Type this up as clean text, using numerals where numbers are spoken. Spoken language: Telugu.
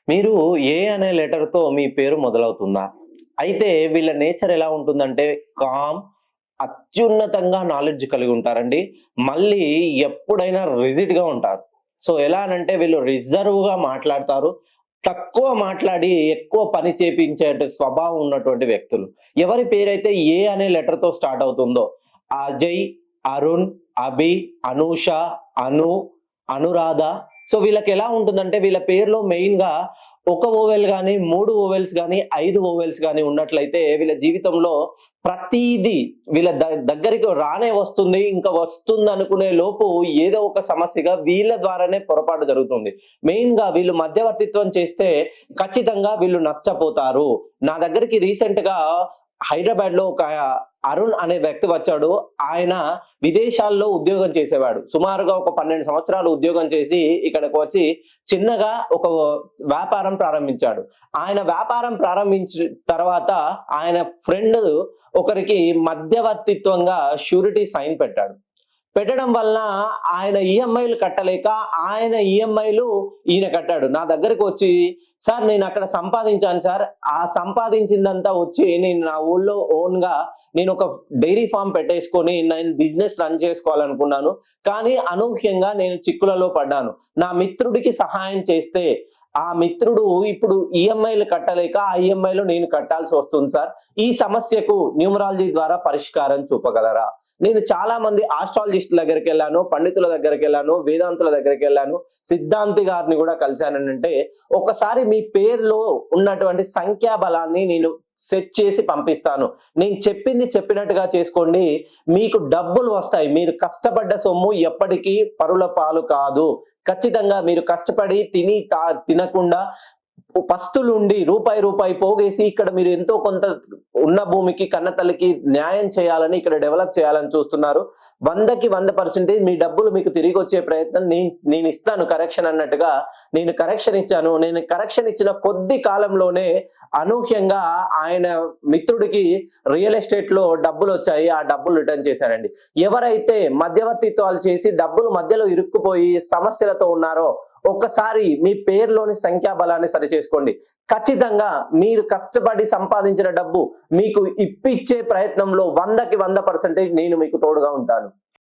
మీరు ఏ అనే లెటర్‌తో మీ పేరు మొదలవుతుందా? అయితే వీళ్ళ నేచర్ ఎలా ఉంటుందంటే కామ్, అత్యున్నతంగా నాలెడ్జ్ కలిగి ఉంటారండి. మళ్ళీ ఎప్పుడైనా రిజిడ్‌గా ఉంటారు. సో, ఎలా అనంటే వీళ్ళు రిజర్వ్‌గా మాట్లాడతారు. తక్కువ మాట్లాడి ఎక్కువ పని చేపించేటు స్వభావం ఉన్నటువంటి వ్యక్తులు. ఎవరి పేరైతే ఏ అనే లెటర్‌తో స్టార్ట్ అవుతుందో అజయ్, అరుణ్, అభి, అనూష, అను, అనురాధ. సో, వీళ్ళకెలా ఉంటుందంటే వీళ్ళ పేరులో మెయిన్‌గా ఒక వోవెల్ గాని, 3 వోవెల్స్ గాని, 5 వోవెల్స్ గాని ఉన్నట్లయితే వీళ్ళ జీవితంలో ప్రతీదీ వీళ్ళ దగ్గరికి రానే వస్తుంది. ఇంకా వస్తుందనుకునే లోపు ఏదో ఒక సమస్యగా వీళ్ళ ద్వారానే పొరపాటు జరుగుతుంది. మెయిన్‌గా వీళ్ళు మధ్యవర్తిత్వం చేస్తే ఖచ్చితంగా వీళ్ళు నష్టపోతారు. నా దగ్గరికి రీసెంట్‌గా హైదరాబాద్‌లో ఒక అరుణ్ అనే వ్యక్తి వచ్చాడు. ఆయన విదేశాల్లో ఉద్యోగం చేసేవాడు. సుమారుగా ఒక 12 సంవత్సరాలు ఉద్యోగం చేసి ఇక్కడికి వచ్చి చిన్నగా ఒక వ్యాపారం ప్రారంభించాడు. ఆయన వ్యాపారం ప్రారంభించి తర్వాత ఆయన ఫ్రెండ్ ఒకరికి మధ్యవర్తిత్వంగా ష్యూరిటీ సైన్ పెట్టాడు. పెట్టడం వలన ఆయన ఈఎంఐలు కట్టలేక ఆయన ఈఎంఐలు ఈయన కట్టాడు. నా దగ్గరకొచ్చి సార్ నేనక్కడ సంపాదించాను సార్. ఆ సంపాదించిందంతా వచ్చి నేను నా ఊళ్ళో ఓన్‌గా నేనొక డైరీ ఫార్మ్ పెట్టేసుకొని నేను బిజినెస్ రన్ చేసుకోవాలనుకున్నాను. కానీ అనూహ్యంగా నేను చిక్కులలో పడ్డాను. నా మిత్రుడికి సహాయం చేస్తే ఆ మిత్రుడు ఇప్పుడు ఈఎంఐలు కట్టలేక ఆ ఈఎంఐలు నేను కట్టాల్సి వస్తుంది సార్. ఈ సమస్యకు న్యూమరాలజీ ద్వారా పరిష్కారం చూపగలరా? నేను చాలా మంది ఆస్ట్రాలజిస్ట్‌ల దగ్గరికెళ్ళాను, పండితుల దగ్గరికెళ్ళాను, వేదాంతుల దగ్గరికెళ్ళాను, సిద్ధాంతి గారిని గూడా కలిసాననంటే, ఒక్కసారి మీ పేరులో ఉన్నటువంటి సంఖ్యా బలాన్ని నేను సెట్ చేసి పంపిస్తాను. నేను చెప్పింది చెప్పినట్టుగా చేసుకోండి. మీకు డబ్బులు వస్తాయి. మీరు కష్టపడ్డ సొమ్ము ఎప్పటికీ పరుల పాలు కాదు. ఖచ్చితంగా మీరు కష్టపడి తినకుండా పస్తులుండి రూపాయి పోగేసి ఇక్కడ మీరు ఎంతో కొంత ఉన్న భూమికి కన్నతల్లికి న్యాయం చేయాలని ఇక్కడ డెవలప్ చేయాలని చూస్తున్నారు. 100కి 100% మీ డబ్బులు మీకు తిరిగొచ్చే ప్రయత్నం నేనిస్తాను కరెక్షన్ అన్నట్టుగా నేను కరెక్షన్ ఇచ్చాను. నేను కరెక్షన్ ఇచ్చిన కొద్ది కాలంలోనే అనూహ్యంగా ఆయన మిత్రుడికి రియల్ ఎస్టేట్‌లో డబ్బులొచ్చాయి. ఆ డబ్బులు రిటర్న్ చేశారండి. ఎవరైతే మధ్యవర్తిత్వాలు చేసి డబ్బులు మధ్యలో ఇరుక్కుపోయి సమస్యలతో ఉన్నారో ఒక్కసారి మీ పేరులోని సంఖ్యా బలాన్ని సరిచేసుకోండి. ఖచ్చితంగా మీరు కష్టపడి సంపాదించిన డబ్బు మీకు ఇప్పిచ్చే ప్రయత్నంలో 100కి 100% నేను మీకు తోడుగా ఉంటాను.